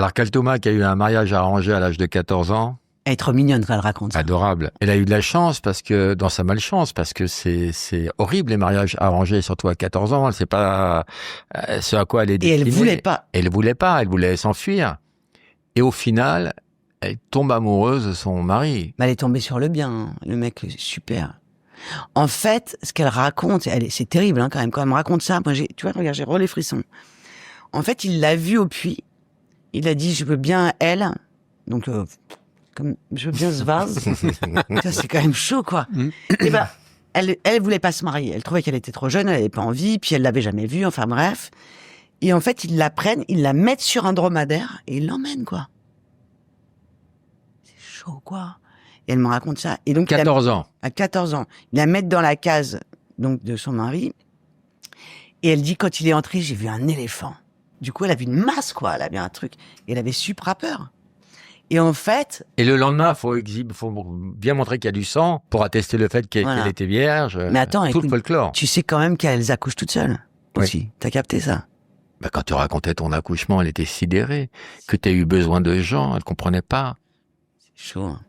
Alors Kaltouma, qui a eu un mariage arrangé à l'âge de 14 ans, Elle est trop mignonne quand elle raconte ça. adorable. Elle a eu de la chance parce que, dans sa malchance, parce que c'est horrible les mariages arrangés, surtout à 14 ans. Elle sait pas ce à quoi elle est Et destinée. elle voulait pas. Elle voulait pas, elle voulait s'enfuir. Et au final, elle tombe amoureuse de son mari. Mais elle est tombée sur le bien, hein. Le mec est super. En fait, ce qu'elle raconte, c'est terrible hein, quand même. Quand elle me raconte ça, moi, tu vois, regarde, j'ai les frissons. En fait, il l'a vue au puits. Il a dit, je veux bien elle. Donc, comme je veux bien ce vase. Ça, c'est quand même chaud, quoi. Et ben, elle voulait pas se marier. Elle trouvait qu'elle était trop jeune, elle avait pas envie, puis elle l'avait jamais vue. Enfin bref. Et en fait, ils la prennent, ils la mettent sur un dromadaire et ils l'emmènent, quoi. C'est chaud, quoi. Et elle me raconte ça. Et donc, 14 ans. À 14 ans. Ils la mettent dans la case, donc, de son mari. Et elle dit, quand il est entré, j'ai vu un éléphant. Du coup, elle a vu une masse, quoi. Elle avait un truc. Et elle avait super peur. Et en fait... Et le lendemain, faut bien montrer qu'il y a du sang pour attester le fait qu'elle était vierge. Mais attends, tout écoute, le folklore. Tu sais quand même qu'elles accouchent toutes seules aussi. Oui. T'as capté ça? Bah, quand tu racontais ton accouchement, elle était sidérée. Que tu as eu besoin de gens, elle comprenait pas. C'est chaud, hein.